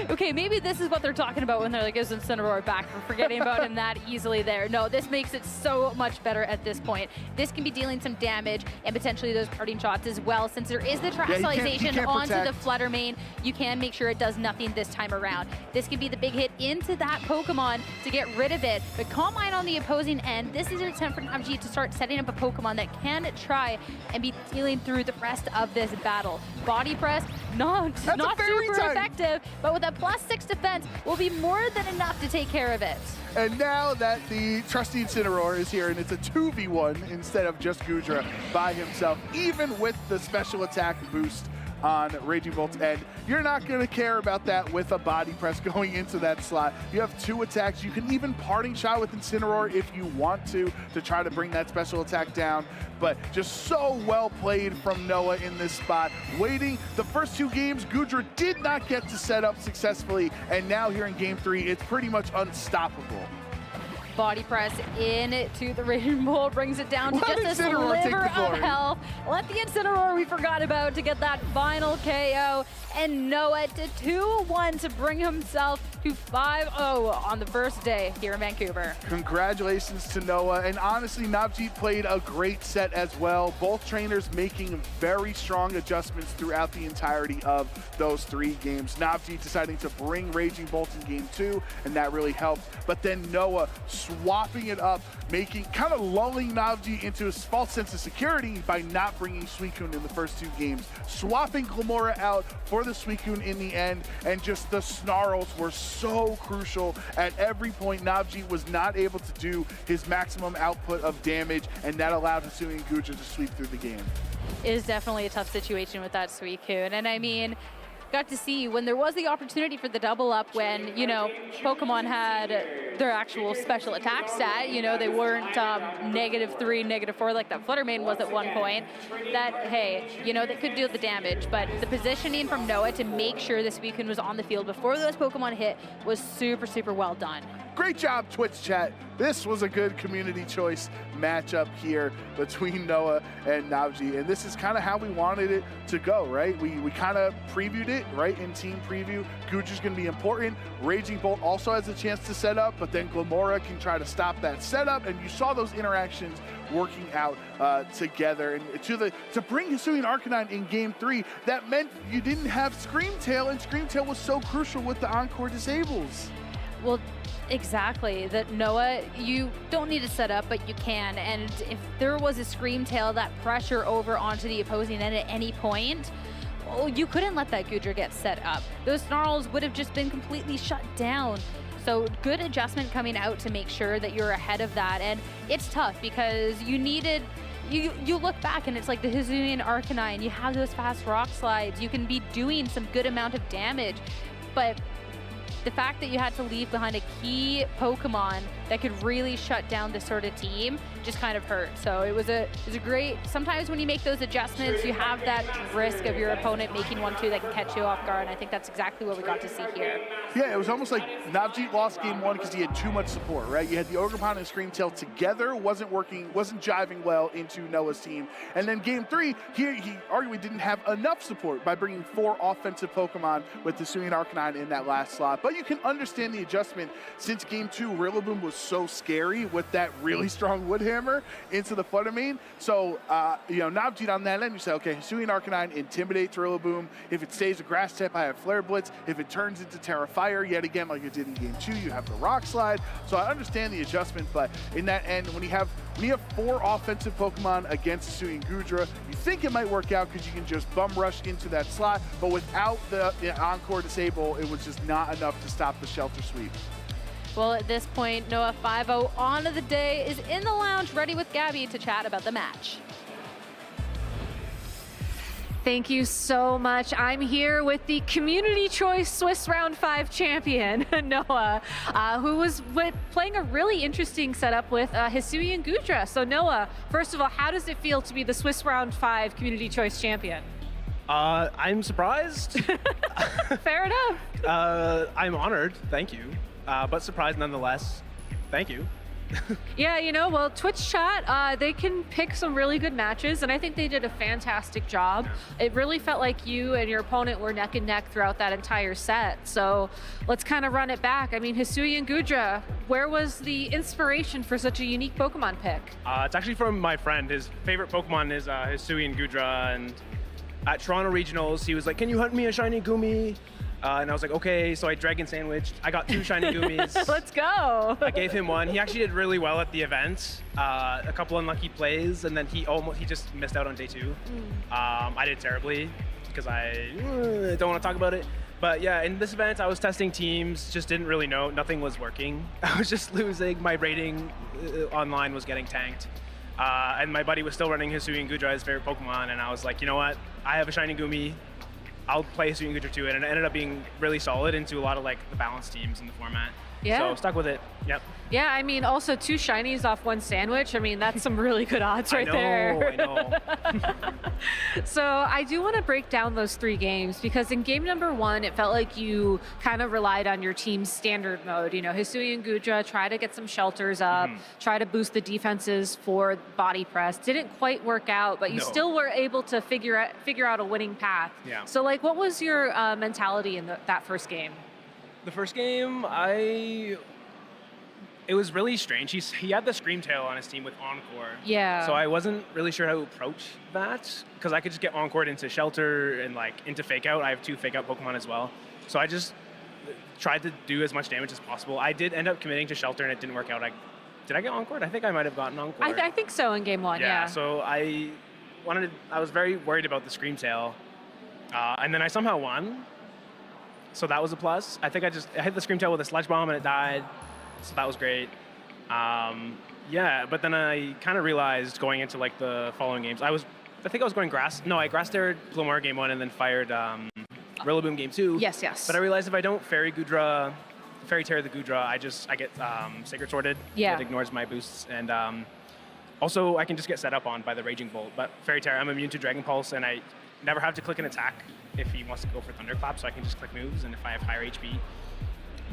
Okay, maybe this is what they're talking about when they're like, is Incineroar back? We're forgetting about him that easily there. No, this makes it so much better at this point. This can be dealing some damage and potentially those parting shots as well. Since there is the Terastallization onto the Flutter Mane, you can make sure it does nothing this time around. This can be the big hit into that Pokemon to get rid of it. But Calm Mind on the opposing end, this is your attempt for Navji to start setting up a Pokemon that can try and be dealing through the rest of this battle. Body Press, not super effective, but with a +6 defense will be more than enough to take care of it. And now that the trusty Incineroar is here and it's a 2v1 instead of just Gudra by himself, even with the special attack boost on Raging Bolt's end, you're not going to care about that with a Body Press going into that slot. You have 2 attacks. You can even Parting Shot with Incineroar if you want to try to bring that special attack down. But just so well played from Noah in this spot. Waiting the first 2 games, Gudra did not get to set up successfully, and now here in Game 3, it's pretty much unstoppable. Body Press into the Raging Bolt, brings it down to just a sliver of health. let the Incineroar we forgot about to get that final KO, and Noah to 2-1 to bring himself to 5-0 on the first day here in Vancouver. Congratulations to Noah, and honestly, Navji played a great set as well. Both trainers making very strong adjustments throughout the entirety of those 3 games. Navji deciding to bring Raging Bolt in game 2, and that really helped. But then Noah swapping it up, kind of lulling Navji into a false sense of security by not bringing Suicune in the first 2 games, swapping Glamora out for the Suicune in the end, and just the snarls were so crucial. At every point, Navji was not able to do his maximum output of damage, and that allowed Hisui and Guja to sweep through the game. It is definitely a tough situation with that Suicune, and I mean, got to see when there was the opportunity for the double up when, you know, Pokemon had their actual special attack stat, you know, they weren't -3, -4 like that Fluttermane was at one point, that, hey, you know, they could do the damage, but the positioning from Noah to make sure this Suicune was on the field before those Pokemon hit was super, super well done. Great job, Twitch chat. This was a good community choice matchup here between Noah and Navji, and this is kind of how we wanted it to go, right? We kind of previewed it, right, in team preview. Guja's going to be important. Raging Bolt also has a chance to set up, but then Glamora can try to stop that setup, and you saw those interactions working out together. And to bring Hisui and Arcanine in game 3, that meant you didn't have Screamtail, and Screamtail was so crucial with the Encore disables. Well, exactly. That Noah, you don't need to set up, but you can. And if there was a Screamtail, that pressure over onto the opposing end at any point, well, you couldn't let that Gudra get set up. Those snarls would have just been completely shut down. So good adjustment coming out to make sure that you're ahead of that. And it's tough because you needed, you look back and it's like the Hisuian Arcanine, you have those fast rock slides, you can be doing some good amount of damage, but the fact that you had to leave behind a key Pokemon that could really shut down this sort of team just kind of hurt. So it was a great, sometimes when you make those adjustments, you have that risk of your opponent making 1-2 that can catch you off guard, and I think that's exactly what we got to see here. Yeah, it was almost like Navji lost game 1 because he had too much support, right? You had the Ogerpon and Screamtail together, wasn't jiving well into Noah's team. And then game 3, he arguably didn't have enough support by bringing 4 offensive Pokemon with the Hisuian Arcanine in that last slot. But you can understand the adjustment since game 2, Rillaboom was so scary with that really strong Wood Hammer into the Fluttermane. So, you know, Navji on that end, you say, okay, Hisuian Arcanine intimidates Rillaboom. If it stays a Grass type, I have Flare Blitz. If it turns into Terra Fire, yet again, like it did in game 2, you have the Rock Slide. So I understand the adjustment, but in that end, when you have 4 offensive Pokemon against Hisuian Gudra, you think it might work out because you can just bum rush into that slot, but without the Encore disable, it was just not enough to stop the Shelter Sweep. Well, at this point, Noah 5-0 on to the day is in the lounge, ready with Gabby to chat about the match. Thank you so much. I'm here with the Community Choice Swiss Round 5 champion, Noah, who was playing a really interesting setup with Hisui and Gudra. So Noah, first of all, how does it feel to be the Swiss Round 5 Community Choice champion? I'm surprised. Fair enough. I'm honored, thank you. But surprised nonetheless. Thank you. Yeah, you know, well, Twitch chat, they can pick some really good matches, and I think they did a fantastic job. It really felt like you and your opponent were neck and neck throughout that entire set. So let's kind of run it back. I mean, Hisui and Gudra, where was the inspiration for such a unique Pokemon pick? It's actually from my friend. His favorite Pokemon is Hisui and Gudra, and at Toronto Regionals, he was like, can you hunt me a shiny Gumi? And I was like, okay, so I Dragon Sandwiched. I got 2 shiny Goomies. Let's go. I gave him 1. He actually did really well at the event. A couple unlucky plays, and then he just missed out on day 2. I did terribly because I don't want to talk about it. But yeah, in this event, I was testing teams, just didn't really know. Nothing was working. I was just losing. My rating online was getting tanked. And my buddy was still running Hisui and Gudra, his favorite Pokemon, and I was like, you know what? I have a shiny Gumi. I'll play Hisui and Gudra too, and it ended up being really solid into a lot of like the balanced teams in the format. Yeah. So stuck with it. Yep. Yeah, I mean, also 2 shinies off 1 sandwich. I mean, that's some really good odds right there. I know. So I do want to break down those 3 games because in game number 1, it felt like you kind of relied on your team's standard mode. You know, Hisui and Gudra try to get some shelters up, try to boost the defenses for body press. Didn't quite work out, but you still were able to figure out a winning path. Yeah. So, like, what was your mentality in that first game? The first game, it was really strange. He had the Scream Tail on his team with Encore. Yeah. So I wasn't really sure how to approach that because I could just get Encored into Shelter and like into Fake Out. I have 2 Fake Out Pokemon as well. So I just tried to do as much damage as possible. I did end up committing to Shelter and it didn't work out. Did I get Encored? I think I might have gotten Encored. I think so in game 1, yeah. So I was very worried about the Scream Tail. And then I somehow won. So that was a plus. I think I hit the Scream Tail with a Sludge Bomb and it died. So that was great. But then I kind of realized going into like the following games, I think I was going Grass. No, I Grass Dared Plumore game 1 and then fired Rillaboom game 2. Yes. But I realized if I don't Fairy Tear the Gudra, I get Sacred Sworded. Yeah. It ignores my boosts. And also I can just get set up on by the Raging Bolt. But Fairy Tear, I'm immune to Dragon Pulse and I never have to click an attack if he wants to go for Thunderclap, so I can just click moves and if I have higher HP.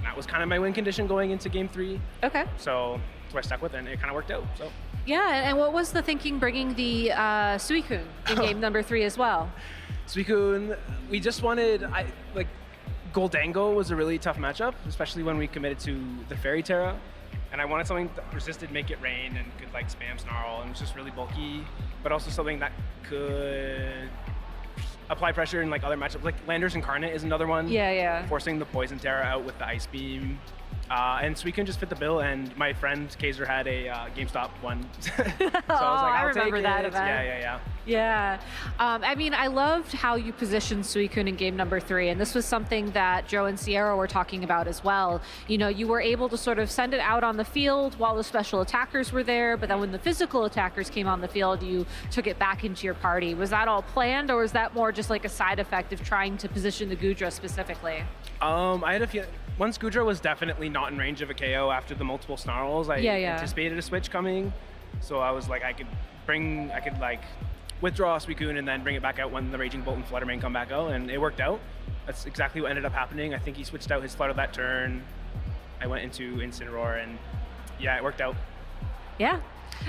That was kind of my win condition going into game 3. Okay. So that's what I stuck with, and it kind of worked out. So. Yeah, and what was the thinking bringing the Suicune in game number 3 as well? Suicune, we just wanted, Goldango was a really tough matchup, especially when we committed to the Fairy Terra. And I wanted something that resisted Make It Rain and could like spam Snarl, and it was just really bulky, but also something that could apply pressure in like other matchups. Like Landers Incarnate is another one. Yeah. Forcing the Poison Terra out with the Ice Beam. And Suicune just fit the bill, and my friend Kaiser had a GameStop one. So I was like, I I'll remember take that it. event. Yeah. I mean, I loved how you positioned Suicune in game number 3, and this was something that Joe and Sierra were talking about as well. You know, you were able to sort of send it out on the field while the special attackers were there, but then when the physical attackers came on the field, you took it back into your party. Was that all planned, or was that more just like a side effect of trying to position the Gudra specifically? I had a feeling. Once Gudra was definitely not in range of a KO after the multiple Snarls, I anticipated a switch coming. So I was like, I could withdraw Suicune and then bring it back out when the Raging Bolt and Flutter Mane come back out, and it worked out. That's exactly what ended up happening. I think he switched out his Flutter that turn. I went into Incineroar, and yeah, it worked out. Yeah.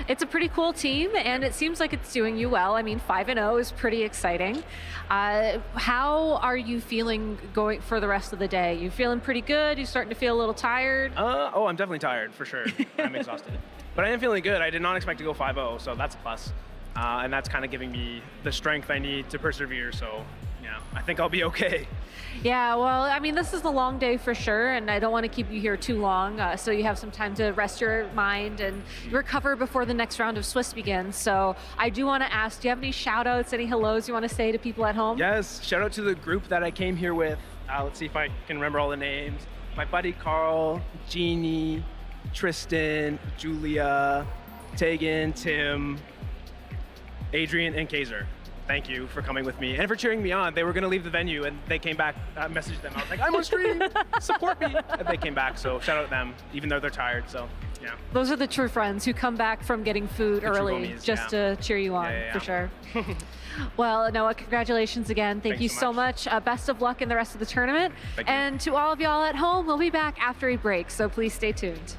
It's a pretty cool team, and it seems like it's doing you well. I mean, 5-0 is pretty exciting. How are you feeling going for the rest of the day? You feeling pretty good? You starting to feel a little tired? I'm definitely tired, for sure. I'm exhausted. But I am feeling good. I did not expect to go 5-0, so that's a plus. And that's kind of giving me the strength I need to persevere, so yeah, I think I'll be okay. Yeah, well, I mean, this is a long day for sure, and I don't want to keep you here too long, so you have some time to rest your mind and recover before the next round of Swiss begins. So I do want to ask, do you have any shout-outs, any hellos you want to say to people at home? Yes, shout out to the group that I came here with. Let's see if I can remember all the names. My buddy Carl, Jeannie, Tristan, Julia, Tegan, Tim, Adrian, and Kaiser. Thank you for coming with me and for cheering me on. They were going to leave the venue and they came back. I messaged them. I was like, I'm on stream. Support me. And they came back. So shout out to them, even though they're tired. So yeah. Those are the true friends who come back from getting food early homies, just to cheer you on, for sure. Well, Noah, congratulations again. Thank you so much. Best of luck in the rest of the tournament. Thank you. And to all of y'all at home, we'll be back after a break. So please stay tuned.